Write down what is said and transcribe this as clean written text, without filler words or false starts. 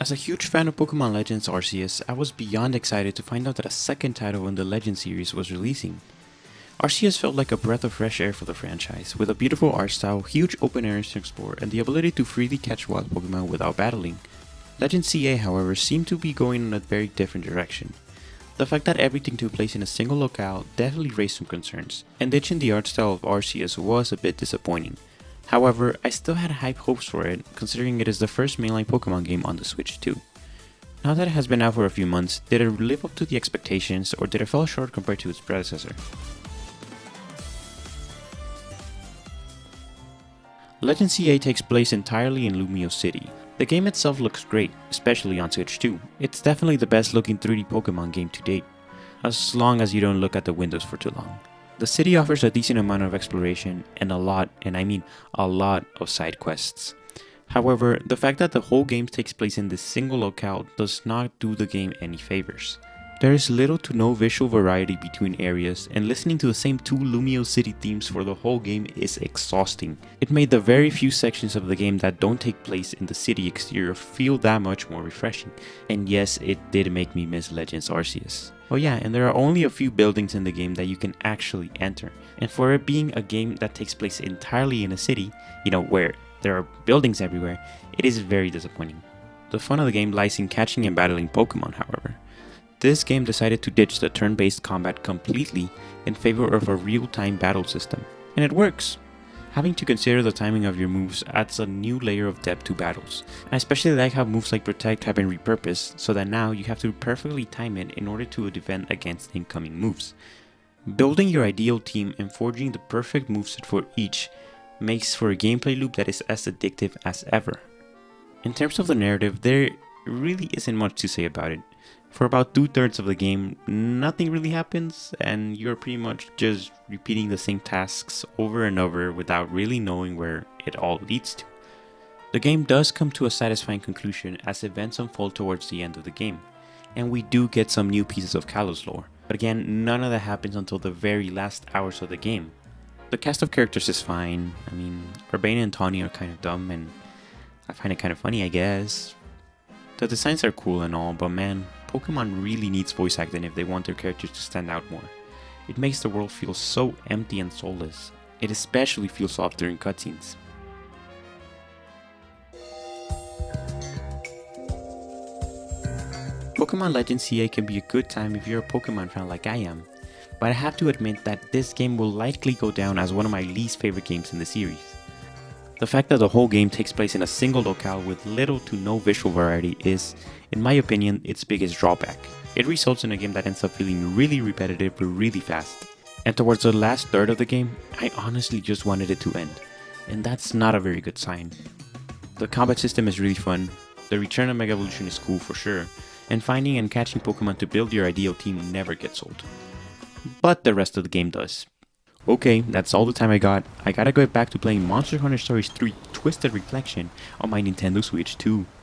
As a huge fan of Pokemon Legends Arceus, I was beyond excited to find out that a second title in the Legends series was releasing. Arceus felt like a breath of fresh air for the franchise, with a beautiful art style, huge open areas to explore, and the ability to freely catch wild Pokemon without battling. Legends CA, however, seemed to be going in a very different direction. The fact that everything took place in a single locale definitely raised some concerns, and ditching the art style of Arceus was a bit disappointing. However, I still had high hopes for it, considering it is the first mainline Pokemon game on the Switch too. Now that it has been out for a few months, did it live up to the expectations or did it fall short compared to its predecessor? Legend CA takes place entirely in Lumio City. The game itself looks great, especially on Switch 2. It's definitely the best looking 3D Pokemon game to date, as long as you don't look at the windows for too long. The city offers a decent amount of exploration and a lot, and I mean a lot, of side quests. However, the fact that the whole game takes place in this single locale does not do the game any favors. There is little to no visual variety between areas, and listening to the same two Lumio City themes for the whole game is exhausting. It made the very few sections of the game that don't take place in the city exterior feel that much more refreshing, and yes, it did make me miss Legends Arceus. Oh yeah, and there are only a few buildings in the game that you can actually enter, and for it being a game that takes place entirely in a city, where there are buildings everywhere, it is very disappointing. The fun of the game lies in catching and battling Pokemon, however. This game decided to ditch the turn-based combat completely in favor of a real-time battle system, and it works. Having to consider the timing of your moves adds a new layer of depth to battles. I especially like how moves like Protect have been repurposed, so that now you have to perfectly time it in order to defend against incoming moves. Building your ideal team and forging the perfect moveset for each makes for a gameplay loop that is as addictive as ever. In terms of the narrative, there really isn't much to say about it. For about 2/3 of the game, nothing really happens, and you're pretty much just repeating the same tasks over and over without really knowing where it all leads to. The game does come to a satisfying conclusion as events unfold towards the end of the game, and we do get some new pieces of Kalos lore, but again, none of that happens until the very last hours of the game. The cast of characters is fine. I mean, Urbane and Tawny are kind of dumb, and I find it kind of funny, I guess. The designs are cool and all, but man, Pokemon really needs voice acting if they want their characters to stand out more. It makes the world feel so empty and soulless. It especially feels off during cutscenes. Pokemon Legends CA can be a good time if you're a Pokemon fan like I am, but I have to admit that this game will likely go down as one of my least favorite games in the series. The fact that the whole game takes place in a single locale with little to no visual variety is, in my opinion, its biggest drawback. It results in a game that ends up feeling really repetitive really fast. And towards the last third of the game, I honestly just wanted it to end, and that's not a very good sign. The combat system is really fun, the return of Mega Evolution is cool for sure, and finding and catching Pokemon to build your ideal team never gets old. But the rest of the game does. Okay, that's all the time I got. I gotta go back to playing Monster Hunter Stories 3 Twisted Reflection on my Nintendo Switch 2.